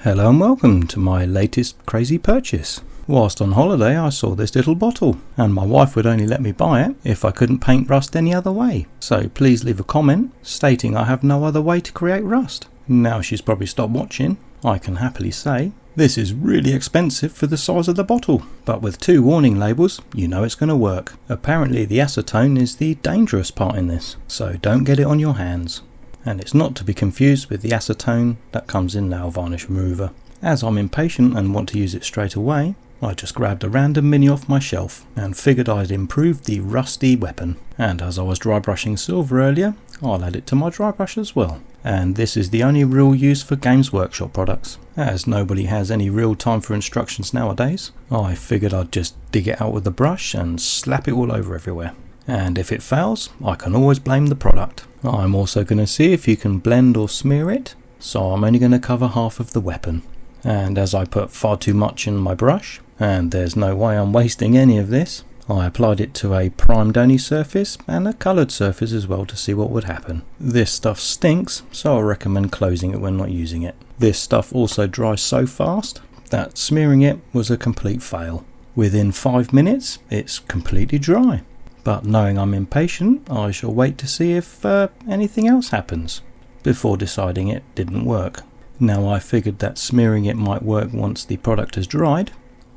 Hello and welcome to my latest crazy purchase. Whilst on holiday I saw this little bottle and my wife would only let me buy it if I couldn't paint rust any other way. So please leave a comment stating I have no other way to create rust. Now she's probably stopped watching, I can happily say this is really expensive for the size of the bottle, but with 2 warning labels you know it's going to work. Apparently the acetone is the dangerous part in this, so don't get it on your hands. And it's not to be confused with the acetone that comes in nail varnish remover. As I'm impatient and want to use it straight away, I just grabbed a random mini off my shelf and figured I'd improve the rusty weapon. And as I was dry brushing silver earlier, I'll add it to my dry brush as well. And this is the only real use for Games Workshop products. As nobody has any real time for instructions nowadays, I figured I'd just dig it out with the brush and slap it all over everywhere. And if it fails, I can always blame the product. I'm also going to see if you can blend or smear it, so I'm only going to cover half of the weapon. And as I put far too much in my brush, and there's no way I'm wasting any of this, I applied it to a primed only surface and a coloured surface as well to see what would happen. This stuff stinks, so I recommend closing it when not using it. This stuff also dries so fast that smearing it was a complete fail. Within 5 minutes it's completely dry. But knowing I'm impatient, I shall wait to see if anything else happens before deciding it didn't work. Now I figured that smearing it might work once the product has dried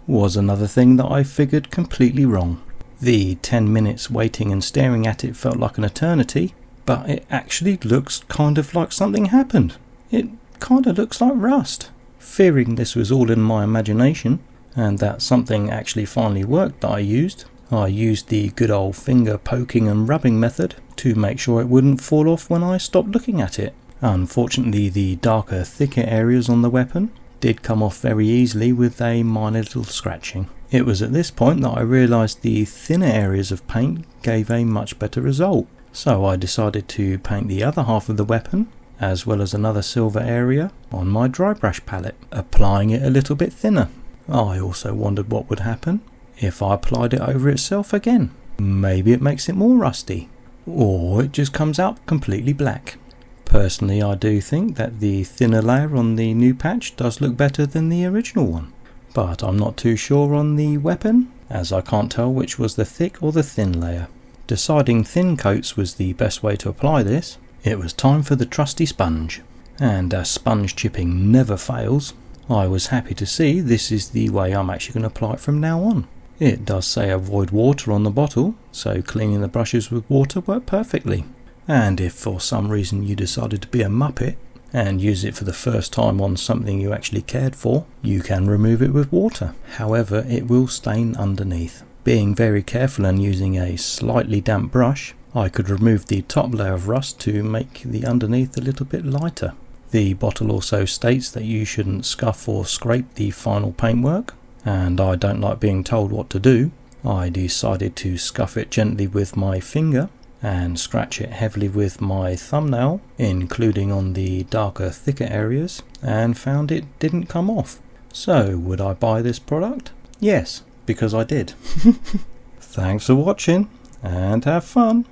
was another thing that I figured completely wrong. The 10 minutes waiting and staring at it felt like an eternity, but it actually looks kind of like something happened. It kind of looks like rust. Fearing this was all in my imagination and that something actually finally worked that I used the good old finger poking and rubbing method to make sure it wouldn't fall off when I stopped looking at it. Unfortunately, the darker, thicker areas on the weapon did come off very easily with a minor little scratching. It was at this point that I realised the thinner areas of paint gave a much better result. So I decided to paint the other half of the weapon, as well as another silver area, on my dry brush palette, applying it a little bit thinner. I also wondered what would happen if I applied it over itself again. Maybe it makes it more rusty, or it just comes out completely black. Personally, I do think that the thinner layer on the new patch does look better than the original one, but I'm not too sure on the weapon, as I can't tell which was the thick or the thin layer. Deciding thin coats was the best way to apply this, it was time for the trusty sponge. And as sponge chipping never fails, I was happy to see this is the way I'm actually going to apply it from now on. It does say avoid water on the bottle, so cleaning the brushes with water worked perfectly. And if for some reason you decided to be a muppet and use it for the first time on something you actually cared for, you can remove it with water. However, it will stain underneath. Being very careful and using a slightly damp brush, I could remove the top layer of rust to make the underneath a little bit lighter. The bottle also states that you shouldn't scuff or scrape the final paintwork, and I don't like being told what to do. I decided to scuff it gently with my finger and scratch it heavily with my thumbnail, including on the darker, thicker areas, and found it didn't come off. So would I buy this product? Yes, because I did. Thanks for watching and have fun.